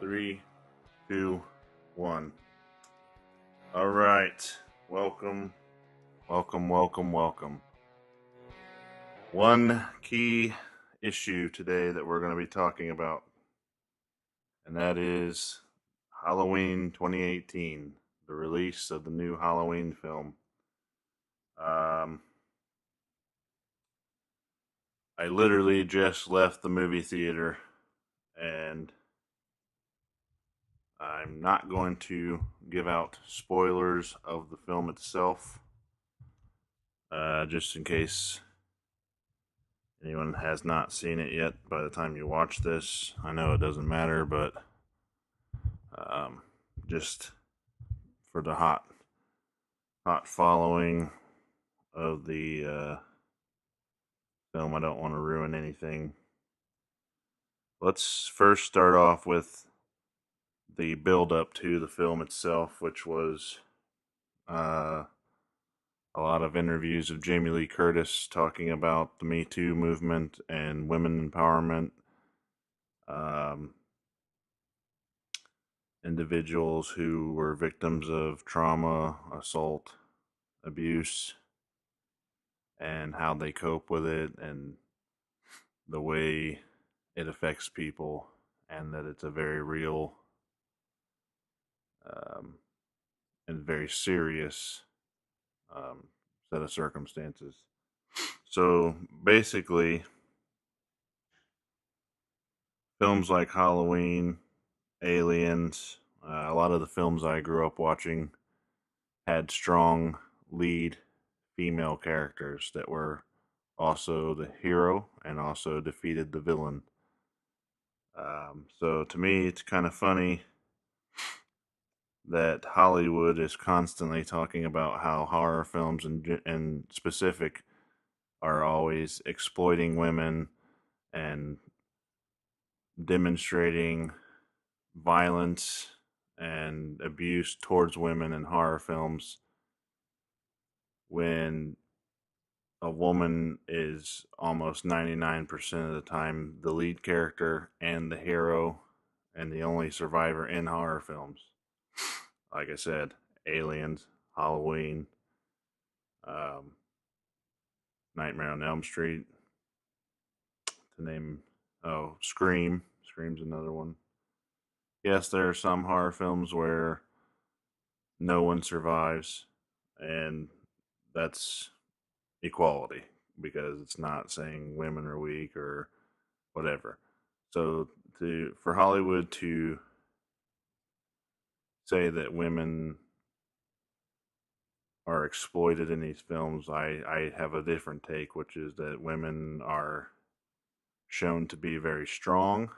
Three, two, one. All right. Welcome, welcome. One key issue today that we're going to be talking about, and that is Halloween 2018, the release of the new Halloween film. Um, I literally just left the movie theater, and I'm not going to give out spoilers of the film itself, just in case anyone has not seen it yet by the time you watch this. I know it doesn't matter, but um, just for the hot following of the film, I don't want to ruin anything. Let's first start off with the build up to the film itself, which was uh, a lot of interviews of Jamie Lee Curtis talking about the Me Too movement and women empowerment. Um, Individuals who were victims of trauma, assault, abuse, and how they cope with it, and the way it affects people, and that it's a very real um, and very serious um, set of circumstances. So basically, films like Halloween, Aliens, a lot of the films I grew up watching had strong lead female characters that were also the hero and also defeated the villain. So to me, it's kind of funny that Hollywood is constantly talking about how horror films and specific are always exploiting women and demonstrating violence and abuse towards women in horror films when a woman is almost 99% of the time the lead character and the hero and the only survivor in horror films. Like I said, Aliens, Halloween, um, Nightmare on Elm Street, to name, Scream. Scream's another one. Yes, there are some horror films where no one survives, and that's equality because it's not saying women are weak or whatever. So for Hollywood to say that women are exploited in these films, I have a different take, which is that women are shown to be very strong,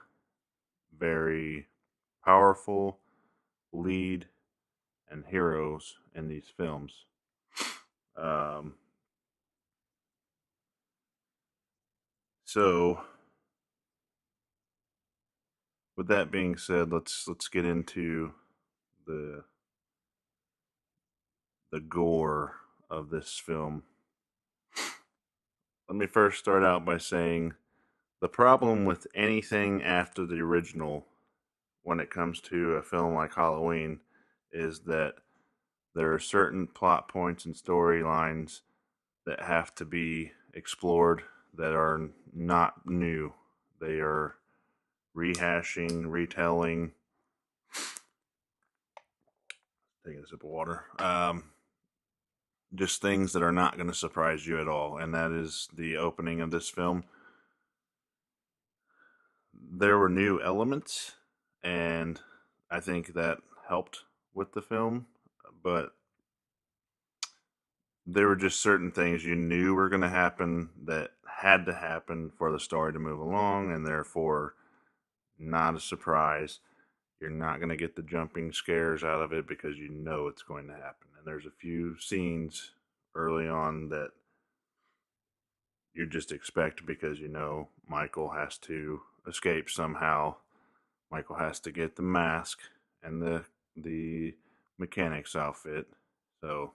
very powerful, lead, and heroes in these films. Um, so, with that being said, let's get into the the gore of this film. Let me first start out by saying the problem with anything after the original when it comes to a film like Halloween is that there are certain plot points and storylines that have to be explored that are not new. They are rehashing, retelling. Taking a sip of water. Just things that are not going to surprise you at all, and that is the opening of this film. There were new elements, and I think that helped with the film, but there were just certain things you knew were going to happen that had to happen for the story to move along, and therefore not a surprise. You're not going to get the jumping scares out of it because you know it's going to happen. And there's a few scenes early on that you just expect because you know Michael has to escape somehow. Michael has to get the mask and the mechanic's outfit. So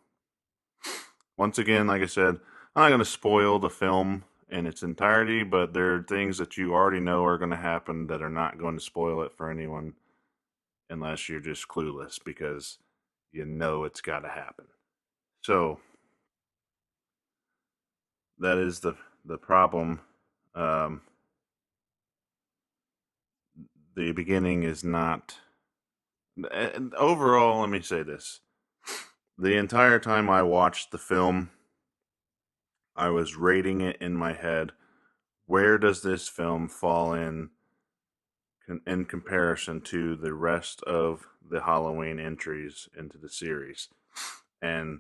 once again, like I said, I'm not going to spoil the film in its entirety, but there are things that you already know are going to happen that are not going to spoil it for anyone. unless you're just clueless because you know it's got to happen. So that is the problem. Um, the beginning is not. And overall, let me say this: the entire time I watched the film, I was rating it in my head. Where does this film fall in comparison to the rest of the Halloween entries into the series? And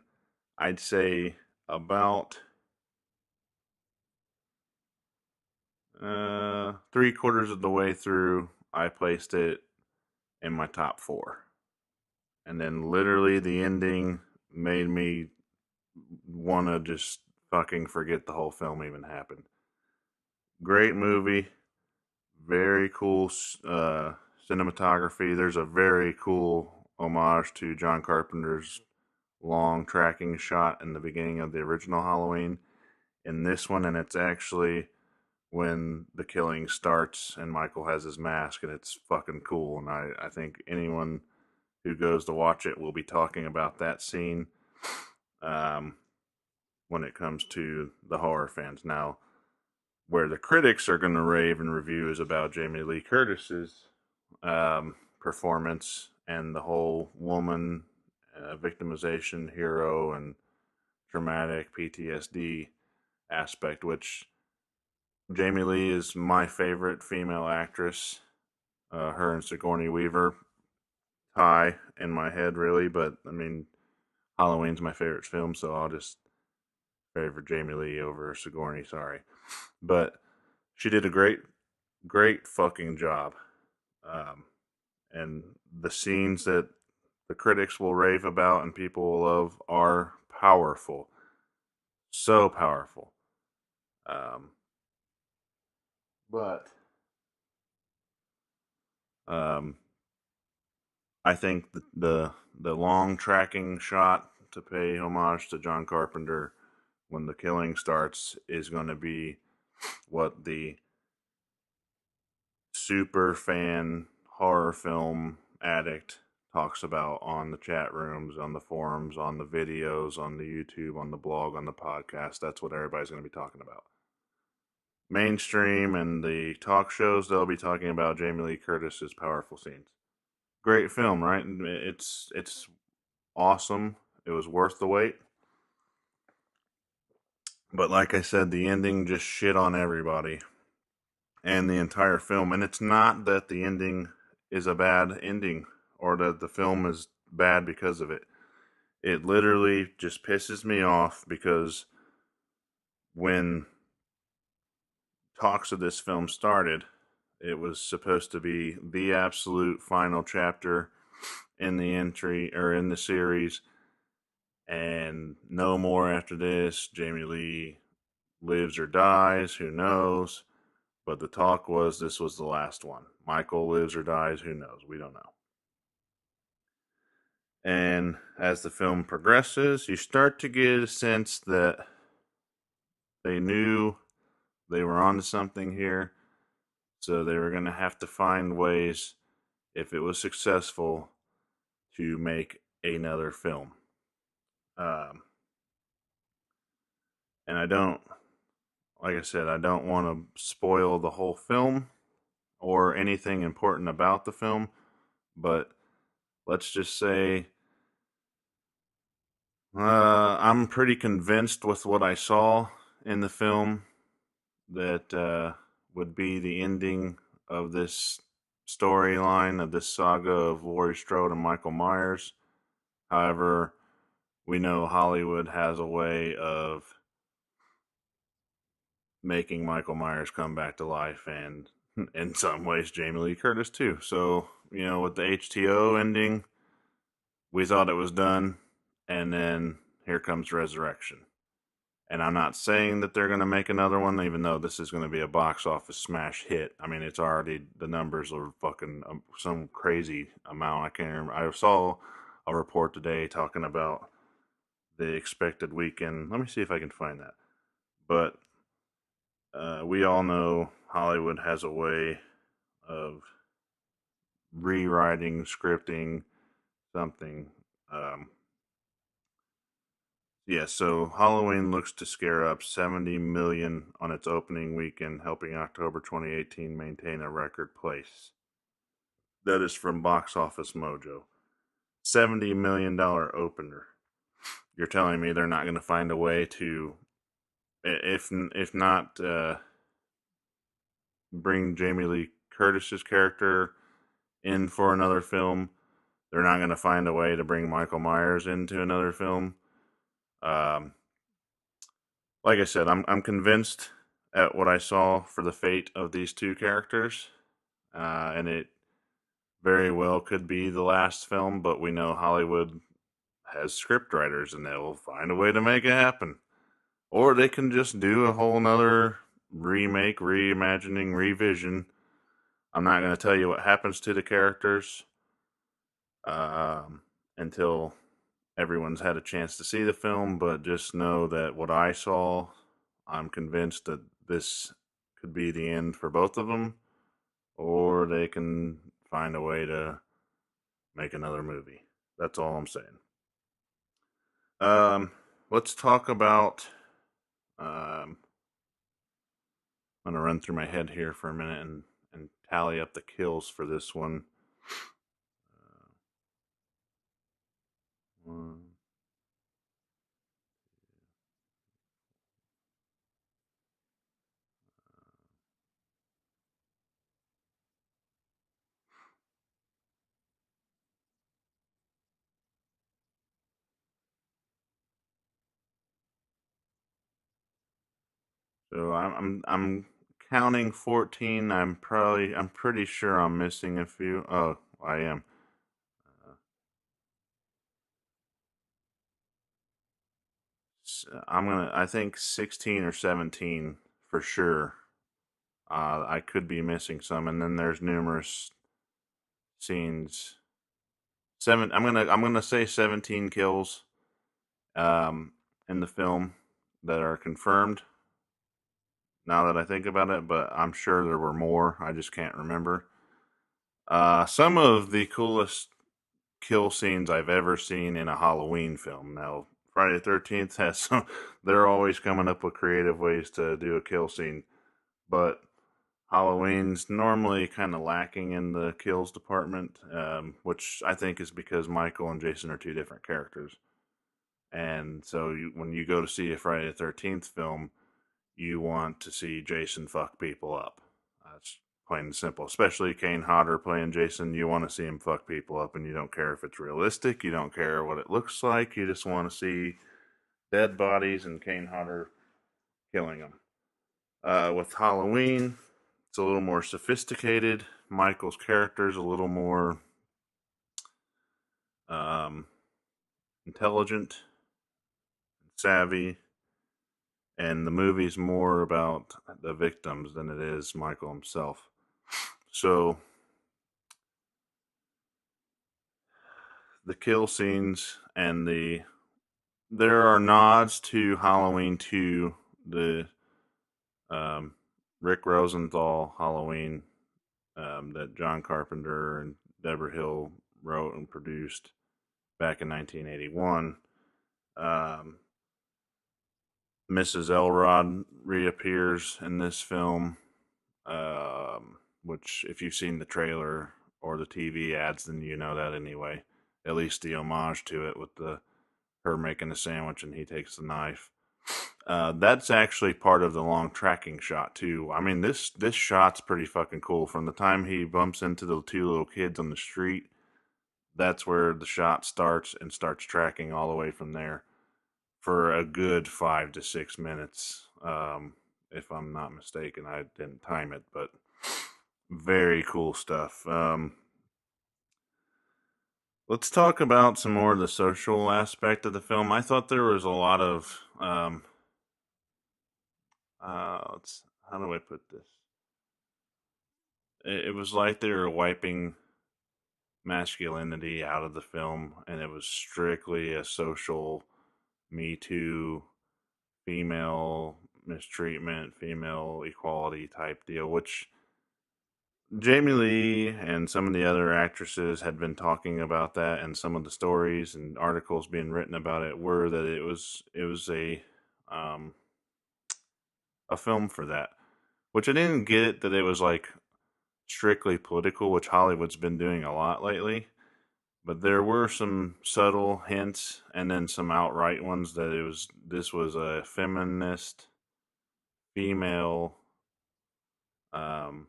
I'd say about 3/4 of the way through, I placed it in my top four. And then literally the ending made me want to just fucking forget the whole film even happened. Great movie, very cool cinematography. There's a very cool homage to John Carpenter's long tracking shot in the beginning of the original Halloween in this one, and it's actually when the killing starts and Michael has his mask, and it's fucking cool. And I think anyone who goes to watch it will be talking about that scene um, when it comes to the horror fans. Now, where the critics are going to rave and review is about Jamie Lee Curtis's performance and the whole woman victimization, hero, and traumatic PTSD aspect, which Jamie Lee is my favorite female actress. Her and Sigourney Weaver tie in my head, really. But I mean, Halloween's my favorite film, so I'll just favor Jamie Lee over Sigourney. Sorry, but she did a great fucking job. Um, and the scenes that the critics will rave about and people will love are powerful, so powerful. Um, but um, I think the long tracking shot to pay homage to John Carpenter when the killing starts is going to be what the super fan horror film addict talks about on the chat rooms, on the forums, on the videos, on the YouTube, on the blog, on the podcast. That's what everybody's going to be talking about. Mainstream and the talk shows, they'll be talking about Jamie Lee Curtis's powerful scenes. Great film, right? It's awesome. It was worth the wait. But like I said, the ending just shit on everybody and the entire film. And it's not that the ending is a bad ending or that the film is bad because of it. It literally just pisses me off because when talks of this film started, it was supposed to be the absolute final chapter in the entry or in the series, and no more after this. Jamie Lee lives or dies, who knows? But the talk was this was the last one. Michael lives or dies, who knows? We don't know. And as the film progresses, you start to get a sense that they knew they were onto something here. So they were going to have to find ways, if it was successful, to make another film. Um, and I don't, like I said, I don't want to spoil the whole film or anything important about the film, but let's just say I'm pretty convinced with what I saw in the film that would be the ending of this storyline, of this saga of Laurie Strode and Michael Myers. However, we know Hollywood has a way of making Michael Myers come back to life, and in some ways, Jamie Lee Curtis too. So, with the HTO ending, we thought it was done, and then here comes Resurrection. And I'm not saying that they're going to make another one, even though this is going to be a box office smash hit. I mean, it's already, the numbers are fucking some crazy amount. I can't remember. I saw a report today talking about the expected weekend. Let me see if I can find that. But we all know Hollywood has a way of rewriting, scripting, something. Um, yeah, so Halloween looks to scare up 70 million on its opening weekend, helping October 2018 maintain a record place. That is from Box Office Mojo. $70 million opener. You're telling me they're not going to find a way to, if not bring Jamie Lee Curtis's character in for another film, they're not going to find a way to bring Michael Myers into another film. Um, like I said, I'm convinced at what I saw for the fate of these two characters, and it very well could be the last film. But we know Hollywood has script writers, and they'll find a way to make it happen. Or they can just do a whole nother remake, reimagining, revision. I'm not going to tell you what happens to the characters until everyone's had a chance to see the film, but just know that what I saw, I'm convinced that this could be the end for both of them, or they can find a way to make another movie. That's all I'm saying. Um, let's talk about. Um, I'm gonna run through my head here for a minute and tally up the kills for this one. One, so I'm counting 14. I'm pretty sure I'm missing a few. Oh, I am. Uh, I think 16 or 17 for sure. I could be missing some, and then there's numerous scenes. I'm gonna say 17 kills um, in the film that are confirmed. Now that I think about it, but I'm sure there were more. I just can't remember. Some of the coolest kill scenes I've ever seen in a Halloween film. Now, Friday the 13th has some, they're always coming up with creative ways to do a kill scene, but Halloween's normally kind of lacking in the kills department, which I think is because Michael and Jason are two different characters. And so when you go to see a Friday the 13th film, you want to see Jason fuck people up. That's plain and simple. Especially Kane Hodder playing Jason, you want to see him fuck people up, and you don't care if it's realistic. You don't care what it looks like. You just want to see dead bodies and Kane Hodder killing them. With Halloween, it's a little more sophisticated. Michael's character is a little more um, intelligent, savvy, and the movie's more about the victims than it is Michael himself. So the kill scenes and there are nods to Halloween 2, the um, Rick Rosenthal Halloween that John Carpenter and Deborah Hill wrote and produced back in 1981. Um, Mrs. Elrod reappears in this film, which, if you've seen the trailer or the TV ads, then you know that anyway. At least the homage to it with the her making a sandwich and he takes the knife. That's actually part of the long tracking shot too. I mean, this shot's pretty fucking cool. From the time he bumps into the two little kids on the street, that's where the shot starts and starts tracking all the way from there for a good 5 to 6 minutes. If I'm not mistaken, I didn't time it, but very cool stuff. Let's talk about some more of the social aspect of the film. I thought there was a lot of how do I put this? It was like they were wiping masculinity out of the film, and it was strictly a social Me Too, female mistreatment, female equality type deal, which Jamie Lee and some of the other actresses had been talking about that, and some of the stories and articles being written about it were that it was um, a film for that. Which I didn't get it that it was like strictly political, which Hollywood's been doing a lot lately. But there were some subtle hints, and then some outright ones that this was a feminist female um,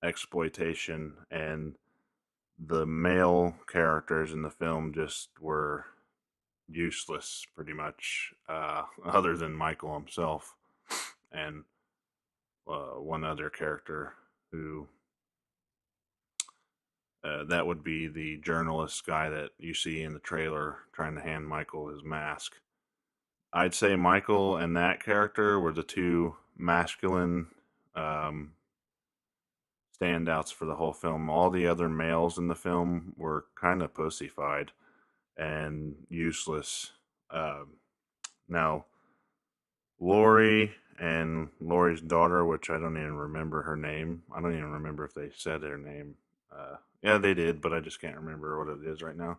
exploitation, and the male characters in the film just were useless, pretty much, other than Michael himself and one other character who that would be the journalist guy that you see in the trailer trying to hand Michael his mask. I'd say Michael and that character were the two masculine um, standouts for the whole film. All the other males in the film were kind of pussified and useless. Um, Now, Lori and Lori's daughter, which I don't even remember her name. I don't even remember if they said their name. Yeah, they did, but I just can't remember what it is right now.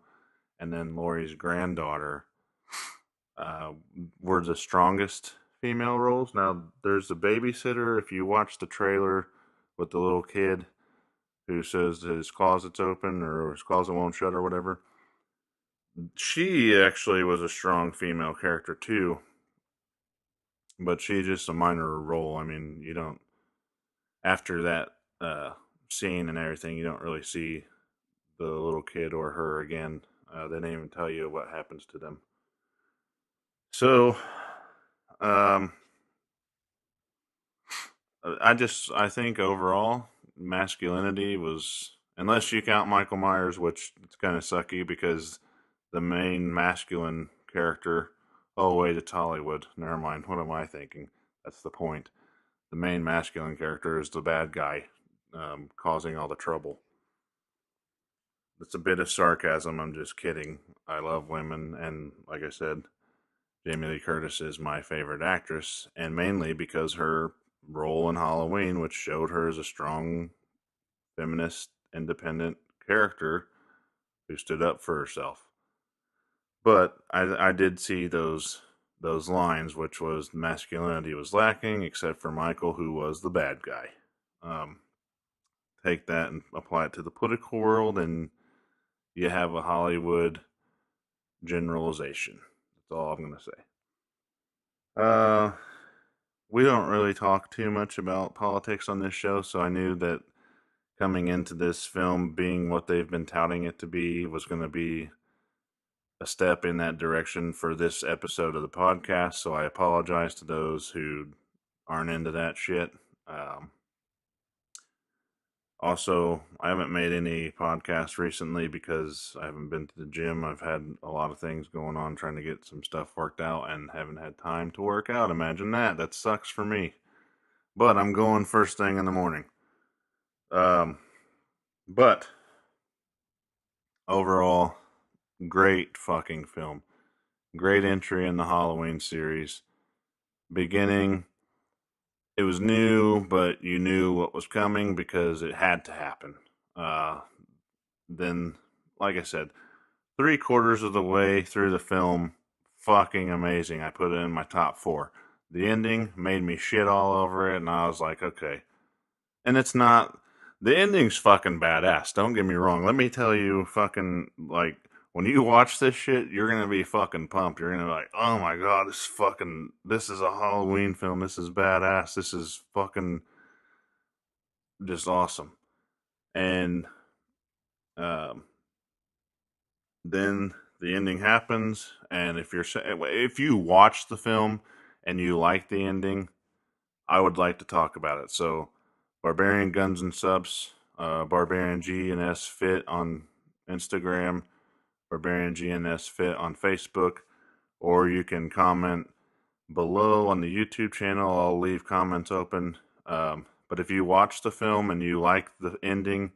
And then Lori's granddaughter uh, were the strongest female roles. Now, there's the babysitter. If you watch the trailer with the little kid who says his closet's open or his closet won't shut or whatever, she actually was a strong female character too, but she's just a minor role. I mean, you don't, after that uh, scene and everything, you don't really see the little kid or her again. They didn't even tell you what happens to them. So, um, I think overall masculinity was, unless you count Michael Myers, which it's kind of sucky because the main masculine character. Oh wait, it's Hollywood. Never mind. What am I thinking? That's the point. The main masculine character is the bad guy, causing all the trouble. It's a bit of sarcasm. I'm just kidding. I love women, and like I said, Jamie Lee Curtis is my favorite actress, and mainly because her role in Halloween, which showed her as a strong feminist, independent character who stood up for herself. But I did see those lines, which was masculinity was lacking, except for Michael, who was the bad guy. Um, Take that and apply it to the political world, and you have a Hollywood generalization. That's all I'm going to say. Uh, we don't really talk too much about politics on this show, so I knew that coming into this film being what they've been touting it to be was going to be a step in that direction for this episode of the podcast. So I apologize to those who aren't into that shit. Um, Also, I haven't made any podcasts recently because I haven't been to the gym. I've had a lot of things going on trying to get some stuff worked out and haven't had time to work out. Imagine that. That sucks for me. But I'm going first thing in the morning. Um, but overall, great fucking film. Great entry in the Halloween series. Beginning, it was new, but you knew what was coming because it had to happen. Uh, then, like I said, 3/4 of the way through the film, fucking amazing. I put it in my top four. The ending made me shit all over it, and I was like, okay. And it's not, the ending's fucking badass. Don't get me wrong. Let me tell you, fucking, like, when you watch this shit, you're gonna be fucking pumped. You're gonna be like, oh my god, this is a Halloween film. This is badass. This is fucking just awesome. And um, then the ending happens, and if you watch the film and you like the ending, I would like to talk about it. So, Barbarian Guns and Subs, Barbarian G and S Fit on Instagram, Barbarian G and S Fit on Facebook, or you can comment below on the YouTube channel. I'll leave comments open. But if you watch the film and you like the ending,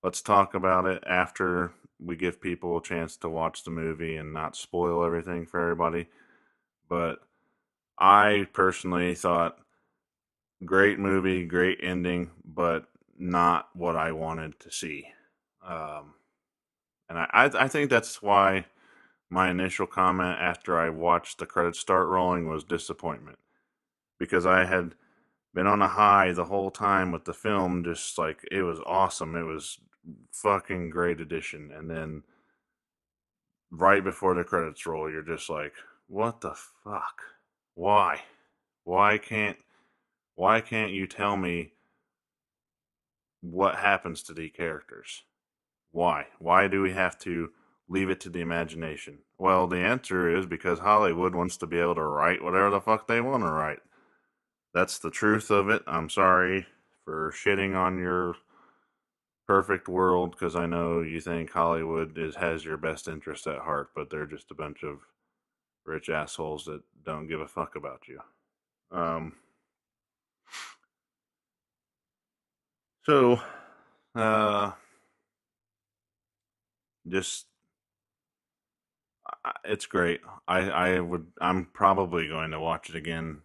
let's talk about it after we give people a chance to watch the movie and not spoil everything for everybody. But I personally thought great movie, great ending, but not what I wanted to see. Um, and I think that's why my initial comment after I watched the credits start rolling was disappointment, because I had been on a high the whole time with the film, just like it was awesome. It was fucking great addition, and then right before the credits roll, you're just like, what the fuck? Why? Why can't why can't you tell me what happens to the characters? Why? Why do we have to leave it to the imagination? Well, the answer is because Hollywood wants to be able to write whatever the fuck they want to write. That's the truth of it. I'm sorry for shitting on your perfect world, because I know you think Hollywood has your best interest at heart, but they're just a bunch of rich assholes that don't give a fuck about you. Um, so, uh, just it's great. I'm probably going to watch it again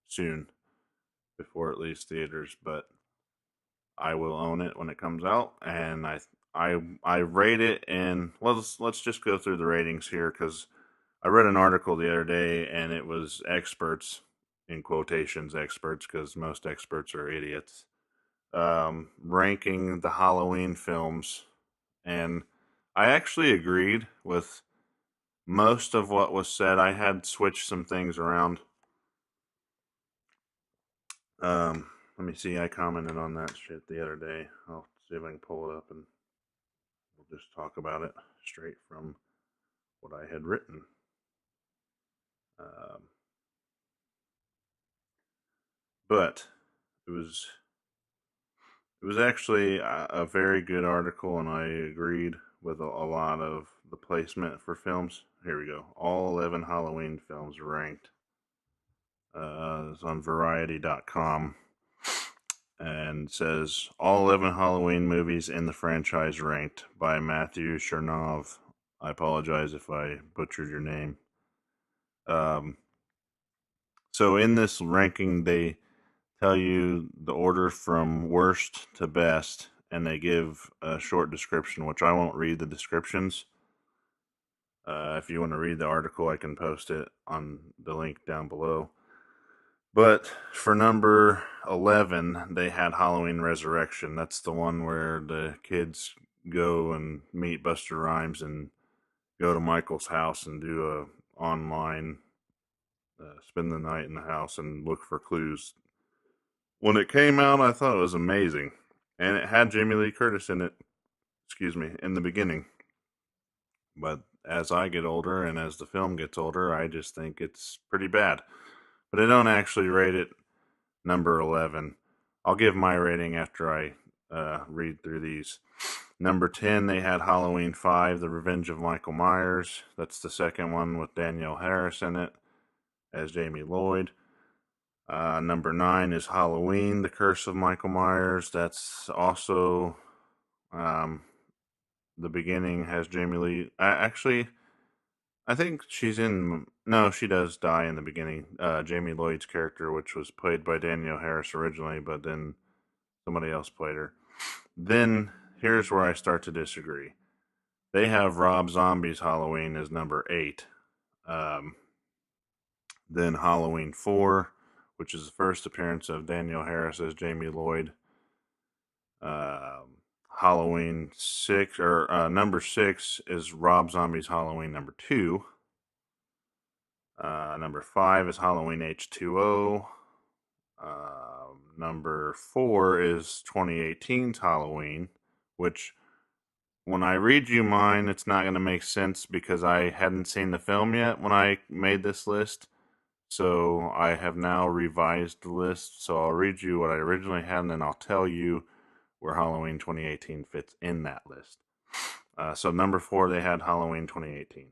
soon before it leaves theaters, but I will own it when it comes out, and I rate it. And let's just go through the ratings here, because I read an article the other day, and it was experts, in quotations experts, because most experts are idiots, ranking the Halloween films, and I actually agreed with most of what was said. I had switched some things around. Let me see. I commented on that shit the other day. I'll see if I can pull it up, and we'll just talk about it straight from what I had written. Um, but it was actually a very good article, and I agreed with a lot of the placement for films. Here we go. All 11 Halloween films ranked. It's on Variety.com, and says all 11 Halloween movies in the franchise ranked by Matthew Chernov. I apologize if I butchered your name. Um, so in this ranking, they tell you the order from worst to best, and they give a short description, which I won't read the descriptions. If you want to read the article, I can post it on the link down below. But for number 11, they had Halloween Resurrection. That's the one where the kids go and meet Buster Rhymes and go to Michael's house and do a online spend the night in the house and look for clues. When it came out, I thought it was amazing, and it had Jamie Lee Curtis in it. Excuse me, in the beginning. But as I get older and as the film gets older, I just think it's pretty bad. But I don't actually rate it number 11. I'll give my rating after I read through these. Number 10, they had Halloween 5, The Revenge of Michael Myers. That's the second one with Danielle Harris in it as Jamie Lloyd. Number 9 is Halloween, The Curse of Michael Myers. That's also um, the beginning has Jamie Lee. Actually, I think she's in. No, she does die in the beginning. Jamie Lloyd's character, which was played by Danielle Harris originally, but then somebody else played her. Then here's where I start to disagree. They have Rob Zombie's Halloween as number 8. Um, then Halloween 4, which is the first appearance of Danielle Harris as Jamie Lloyd. Halloween 6, or number 6 is Rob Zombie's Halloween number 2. Number 5 is Halloween H2O. Number 4 is 2018's Halloween, which when I read you mine, it's not going to make sense because I hadn't seen the film yet when I made this list. So I have now revised the list. So I'll read you what I originally had, and then I'll tell you where Halloween 2018 fits in that list. So number 4, they had Halloween 2018.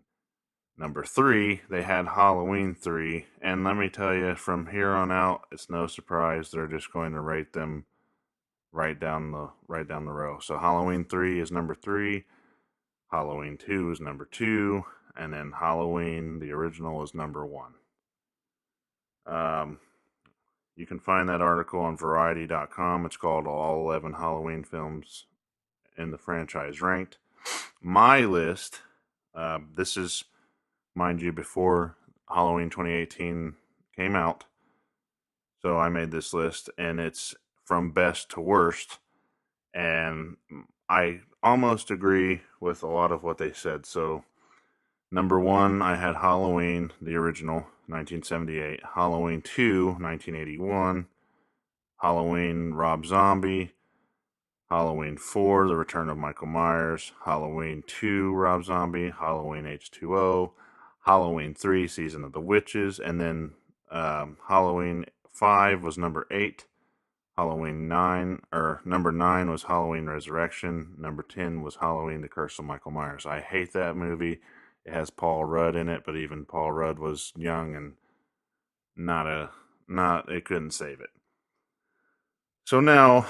Number 3, they had Halloween 3, and let me tell you, from here on out, it's no surprise they're just going to rate them right down the row. So Halloween 3 is number 3, Halloween 2 is number 2, and then Halloween the original is number 1. Um, You can find that article on Variety.com. It's called All 11 Halloween Films in the Franchise Ranked. My list, this is, mind you, before Halloween 2018 came out. So I made this list, and it's from best to worst. And I almost agree with a lot of what they said. So, number one, I had Halloween, the original, 1978. Halloween 2, 1981. Halloween, Rob Zombie. Halloween 4, The Return of Michael Myers. Halloween 2, Rob Zombie. Halloween H2O. Halloween 3, Season of the Witches. And then Halloween 5 was number 8. Halloween 9, or number 9 was Halloween Resurrection. Number 10 was Halloween The Curse of Michael Myers. I hate that movie. It has Paul Rudd in it, but even Paul Rudd was young and it couldn't save it. So now,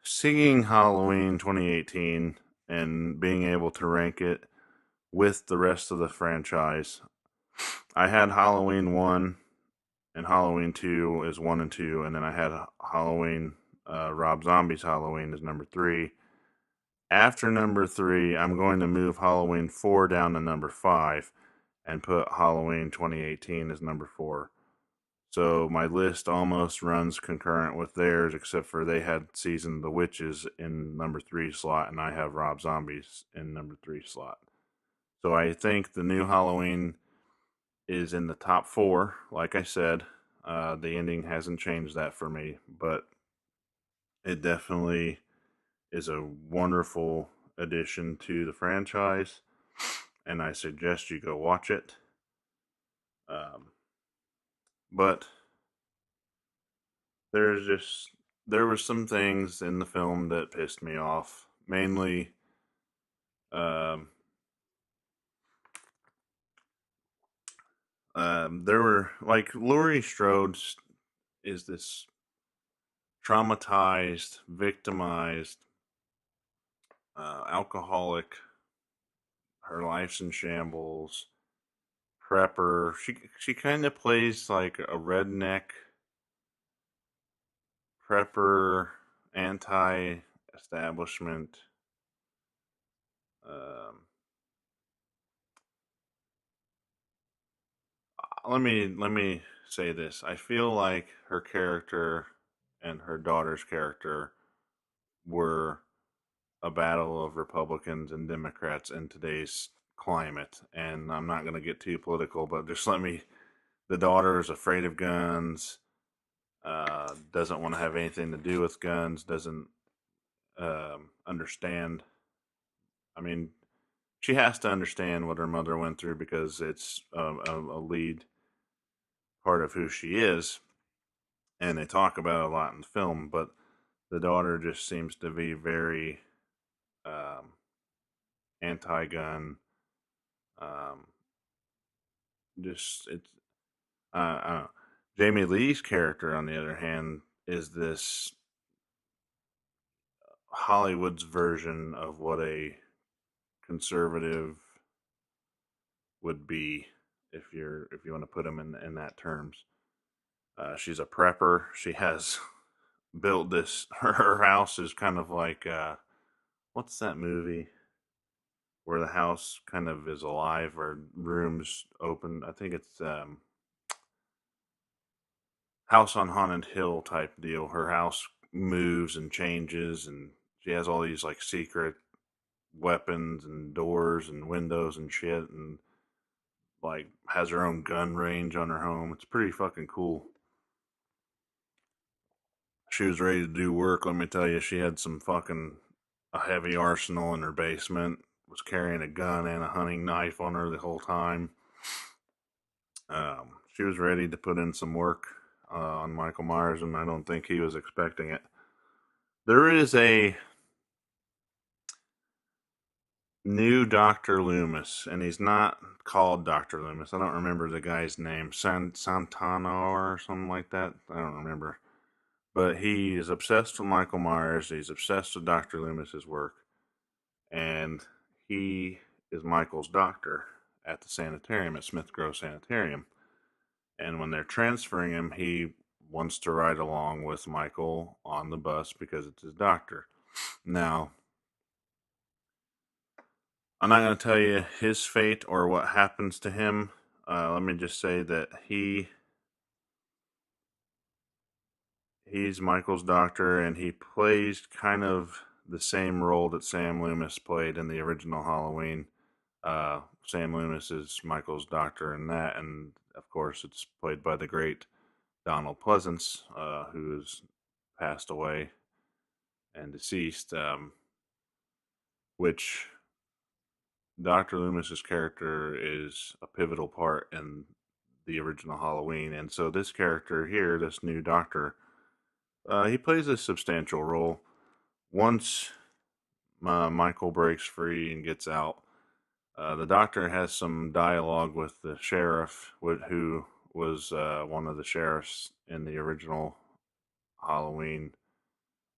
seeing Halloween 2018 and being able to rank it with the rest of the franchise, I had Halloween 1 and Halloween 2 is 1 and 2, and then I had Halloween, Rob Zombie's Halloween is number 3. After number 3, I'm going to move Halloween 4 down to number 5 and put Halloween 2018 as number 4. So my list almost runs concurrent with theirs, except for they had Season of the Witches in number 3 slot, and I have Rob Zombies in number 3 slot. So I think the new Halloween is in the top 4. Like I said, the ending hasn't changed that for me, but it definitely is a wonderful addition to the franchise, and I suggest you go watch it. But there were some things in the film that pissed me off. Mainly, um, there were like Laurie Strode is this traumatized, victimized alcoholic. Her life's in shambles. Prepper. She kind of plays like a redneck prepper, anti-establishment. Um, let me say this. I feel like her character and her daughter's character were a battle of Republicans and Democrats in today's climate. And I'm not going to get too political, but just let me. The daughter is afraid of guns. Doesn't want to have anything to do with guns. Doesn't understand. I mean, she has to understand what her mother went through because it's a lead part of who she is, and they talk about it a lot in the film. But the daughter just seems to be very anti-gun. Um, just it's I don't know. Jamie Lee's character, on the other hand, is this Hollywood's version of what a conservative would be if you want to put them in that terms. She's a prepper. She has built this. Her house is kind of like what's that movie where the house kind of is alive or rooms open? I think it's House on Haunted Hill type deal. Her house moves and changes, and she has all these like secret weapons and doors and windows and shit, and like has her own gun range on her home. It's pretty fucking cool. She was ready to do work. Let me tell you, she had some fucking a heavy arsenal in her basement. Was carrying a gun and a hunting knife on her the whole time. She was ready to put in some work on Michael Myers, and I don't think he was expecting it. There is a new Dr. Loomis, and he's not called Dr. Loomis. I don't remember the guy's name. Santana or something like that. I don't remember. But he is obsessed with Michael Myers. He's obsessed with Dr. Loomis's work. And he is Michael's doctor at the sanitarium, at Smith Grove Sanitarium. And when they're transferring him, he wants to ride along with Michael on the bus because it's his doctor. Now, I'm not going to tell you his fate or what happens to him. Let me just say that he's Michael's doctor, and he plays kind of the same role that Sam Loomis played in the original Halloween. Sam Loomis is Michael's doctor in that, and of course, it's played by the great Donald Pleasance, who has passed away and deceased. Which Dr. Loomis's character is a pivotal part in the original Halloween, and so this character here, this new doctor, he plays a substantial role. Once Michael breaks free and gets out, the doctor has some dialogue with the sheriff, who was one of the sheriffs in the original Halloween.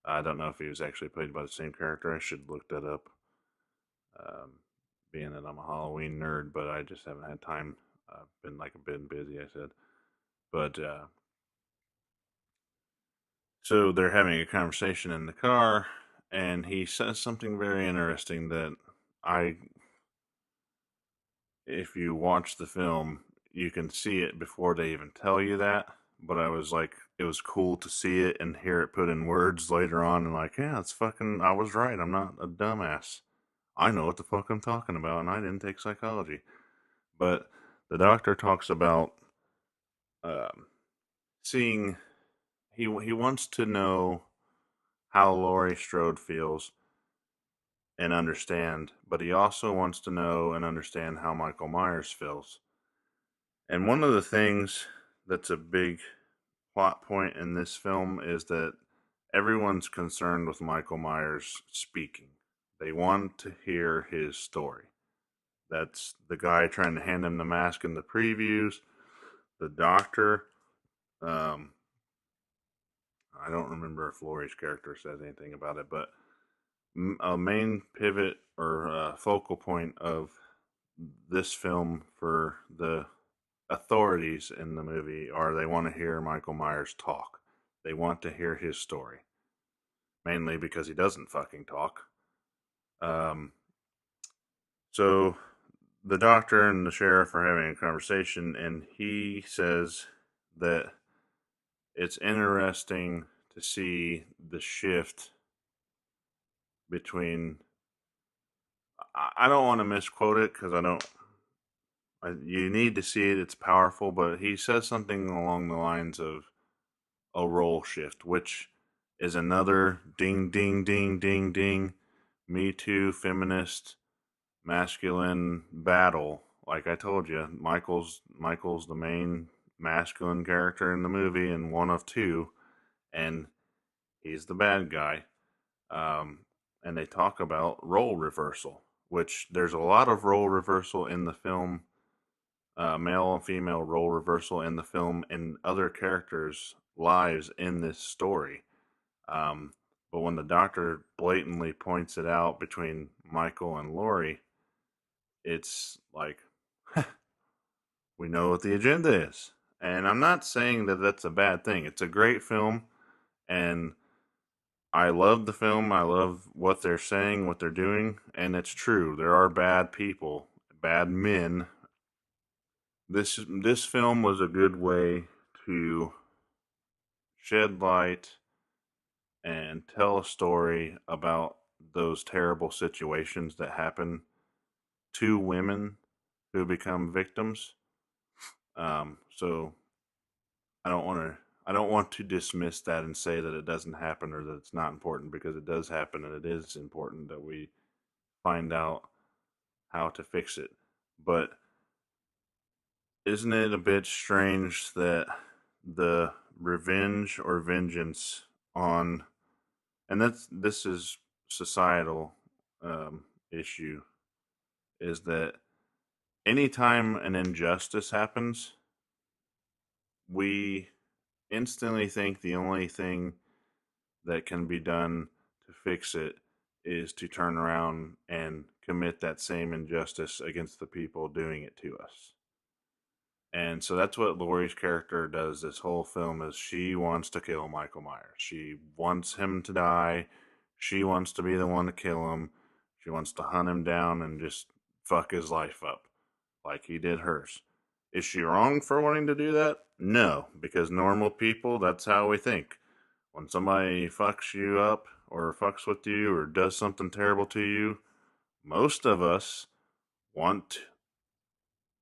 I don't know if he was actually played by the same character. I should look that up, um, being that I'm a Halloween nerd, but I just haven't had time. I've been busy, I said. But so they're having a conversation in the car, and he says something very interesting that I, if you watch the film, you can see it before they even tell you that. But I was like, it was cool to see it and hear it put in words later on, and like, yeah, it's fucking, I was right. I'm not a dumbass. I know what the fuck I'm talking about, and I didn't take psychology. But the doctor talks about um, seeing, he wants to know how Laurie Strode feels and understand, but he also wants to know and understand how Michael Myers feels. And one of the things that's a big plot point in this film is that everyone's concerned with Michael Myers speaking. They want to hear his story. That's the guy trying to hand him the mask in the previews, the doctor. Um, I don't remember if Laurie's character says anything about it, but a main pivot or focal point of this film for the authorities in the movie are they want to hear Michael Myers talk. They want to hear his story, mainly because he doesn't fucking talk. Um, so the doctor and the sheriff are having a conversation, and he says that it's interesting to see the shift between. I don't want to misquote it because I don't. You need to see it; it's powerful. But he says something along the lines of a role shift, which is another ding, ding, ding, ding, ding. Me Too, feminist, masculine battle. Like I told you, Michael's the main masculine character in the movie and one of two, and he's the bad guy. Um, and they talk about role reversal, which there's a lot of role reversal in the film, male and female role reversal in the film and other characters' lives in this story. Um, but when the doctor blatantly points it out between Michael and Laurie, it's like, we know what the agenda is. And I'm not saying that that's a bad thing. It's a great film, and I love the film. I love what they're saying, what they're doing, and it's true. There are bad people, bad men. This film was a good way to shed light and tell a story about those terrible situations that happen to women who become victims. So I don't want to dismiss that and say that it doesn't happen or that it's not important, because it does happen, and it is important that we find out how to fix it. But isn't it a bit strange that the revenge or vengeance on, and this is societal issue, is that anytime an injustice happens, we instantly think the only thing that can be done to fix it is to turn around and commit that same injustice against the people doing it to us. And so that's what Laurie's character does this whole film is she wants to kill Michael Myers. She wants him to die. She wants to be the one to kill him. She wants to hunt him down and just fuck his life up like he did hers. Is she wrong for wanting to do that? No, because normal people, that's how we think. When somebody fucks you up or fucks with you or does something terrible to you, most of us want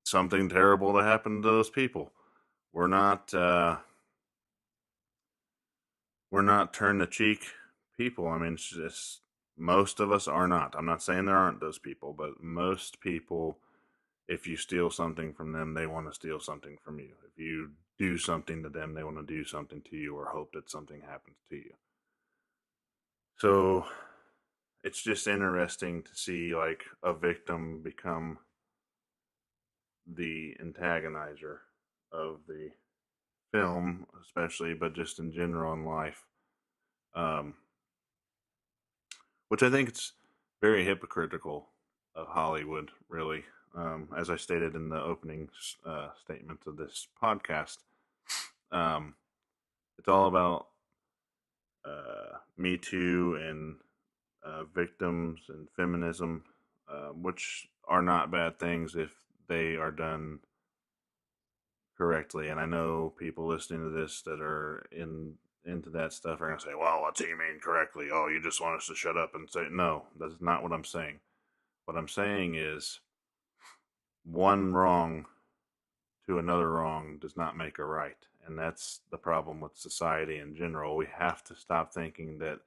something terrible to happen to those people. We're not we're not turn the cheek people. I mean, it's just most of us are not. I'm not saying there aren't those people, but most people, if you steal something from them, they want to steal something from you. If you do something to them, they want to do something to you or hope that something happens to you. So it's just interesting to see like a victim become the antagonizer of the film, especially, but just in general in life. Um, which I think it's very hypocritical of Hollywood, really. As I stated in the opening statement of this podcast, um, it's all about Me Too and victims and feminism, which are not bad things if they are done correctly. And I know people listening to this that are into that stuff are gonna say, "Well, what's he mean correctly? Oh, you just want us to shut up and say no." That's not what I'm saying. What I'm saying is one wrong to another wrong does not make a right. And that's the problem with society in general. We have to stop thinking that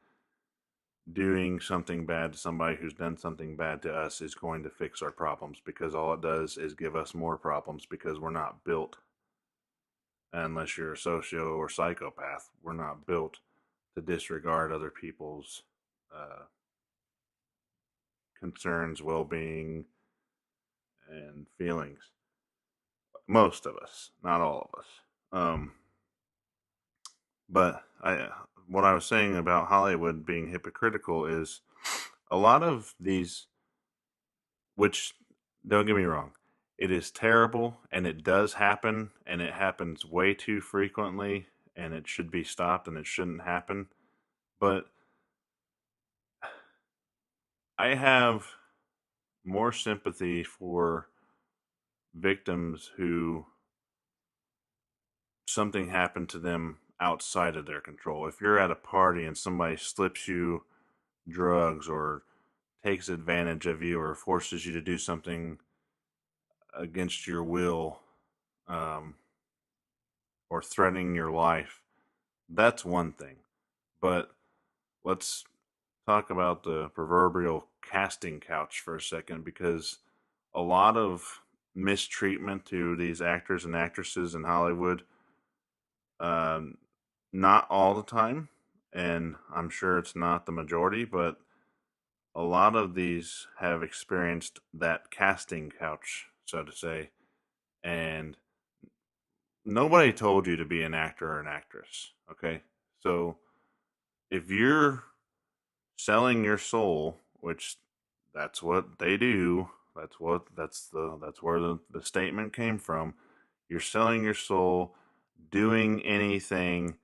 doing something bad to somebody who's done something bad to us is going to fix our problems, because all it does is give us more problems, because we're not built, unless you're a socio or psychopath, we're not built to disregard other people's uh, concerns, well being, and feelings. Most of us, not all of us. But what I was saying about Hollywood being hypocritical is a lot of these, which don't get me wrong, it is terrible and it does happen and it happens way too frequently and it should be stopped and it shouldn't happen. But I have more sympathy for victims who something happened to them outside of their control. If you're at a party and somebody slips you drugs or takes advantage of you or forces you to do something against your will, um, or threatening your life, that's one thing. But let's talk about the proverbial casting couch for a second, because a lot of mistreatment to these actors and actresses in Hollywood, um, not all the time, and I'm sure it's not the majority, but a lot of these have experienced that casting couch, so to say, and nobody told you to be an actor or an actress. Okay, so if you're selling your soul, which that's what they do, that's where the statement came from. You're selling your soul, doing anything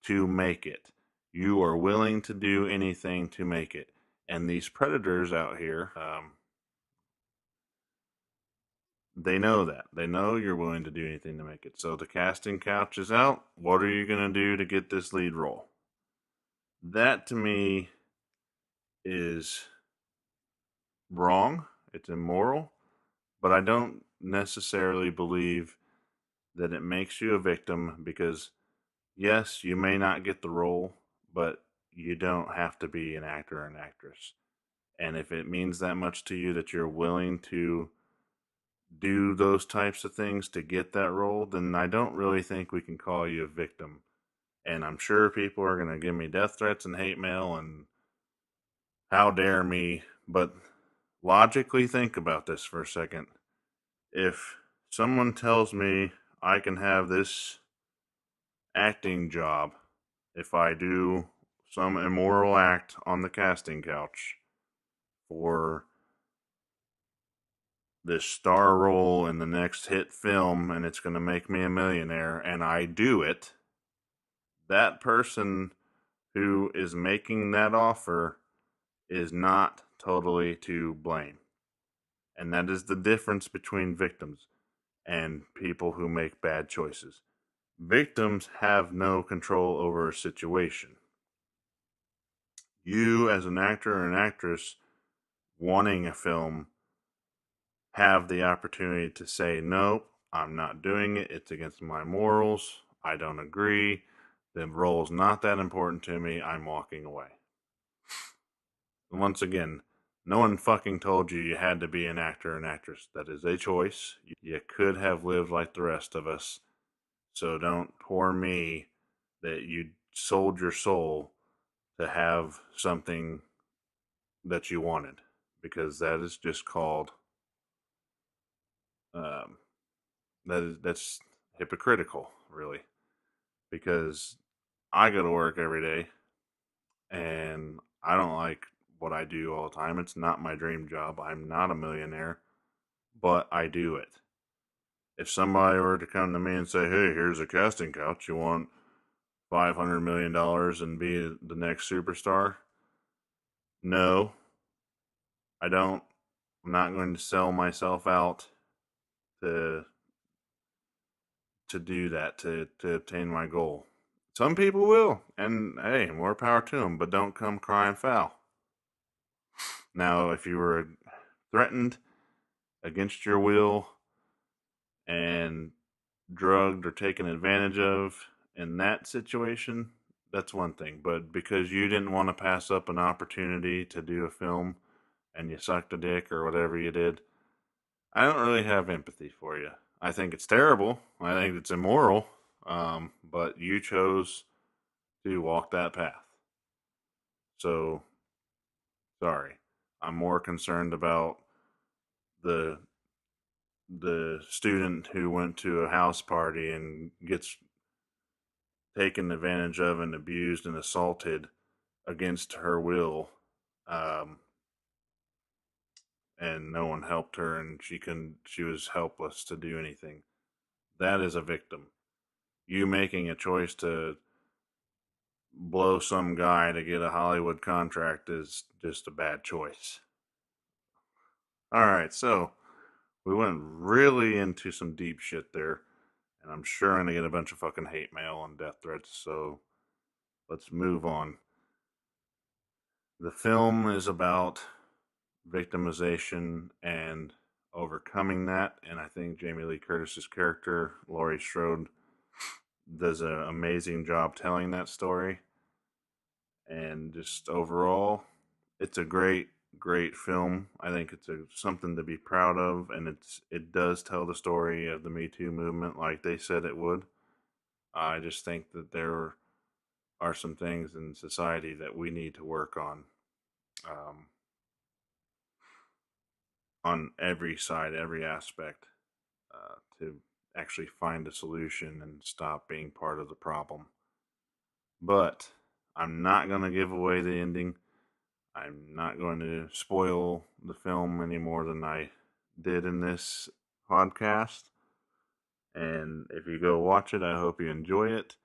to make it. You are willing to do anything to make it. And these predators out here, they know that. They know you're willing to do anything to make it. So the casting couch is out. What are you going to do to get this lead role? That to me is wrong. It's immoral. But I don't necessarily believe that it makes you a victim, because, yes, you may not get the role, but you don't have to be an actor or an actress. And if it means that much to you that you're willing to do those types of things to get that role, then I don't really think we can call you a victim. And I'm sure people are going to give me death threats and hate mail and how dare me, but logically think about this for a second. If someone tells me I can have this acting job if I do some immoral act on the casting couch for this star role in the next hit film and it's going to make me a millionaire, and I do it, that person who is making that offer is not totally to blame. And that is the difference between victims and people who make bad choices. Victims have no control over a situation. You, as an actor or an actress wanting a film, have the opportunity to say, nope, I'm not doing it. It's against my morals. I don't agree. The role's not that important to me. I'm walking away. Once again, no one fucking told you you had to be an actor or an actress. That is a choice. You could have lived like the rest of us. So don't pour me that you sold your soul to have something that you wanted, because that is just called um, that's hypocritical, really. Because I go to work every day and I don't like what I do all the time. It's not my dream job. I'm not a millionaire, but I do it. If somebody were to come to me and say, "Hey, here's a casting couch. You want $500 million and be the next superstar?" No, I don't. I'm not going to sell myself out to do that to obtain my goal. Some people will, and hey, more power to them. But don't come crying foul. Now, if you were threatened against your will and drugged or taken advantage of in that situation, that's one thing. But because you didn't want to pass up an opportunity to do a film and you sucked a dick or whatever you did, I don't really have empathy for you. I think it's terrible. I think it's immoral. But you chose to walk that path. So, sorry. I'm more concerned about the student who went to a house party and gets taken advantage of and abused and assaulted against her will, um, and no one helped her, and she was helpless to do anything. That is a victim. You making a choice to blow some guy to get a Hollywood contract is just a bad choice. All right, so we went really into some deep shit there, and I'm sure I'm gonna get a bunch of fucking hate mail and death threats, so let's move on. The film is about victimization and overcoming that, and I think Jamie Lee Curtis's character, Laurie Strode, does an amazing job telling that story. And just overall, it's a great film. I think it's something to be proud of, and it does tell the story of the Me Too movement like they said it would. I just think that there are some things in society that we need to work um, on every side, every aspect, to actually find a solution and stop being part of the problem. But I'm not going to give away the ending. I'm not going to spoil the film any more than I did in this podcast. And if you go watch it, I hope you enjoy it.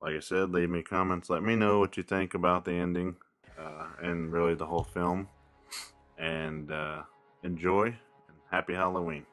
Like I said, leave me comments. Let me know what you think about the ending and really the whole film. And enjoy and happy Halloween.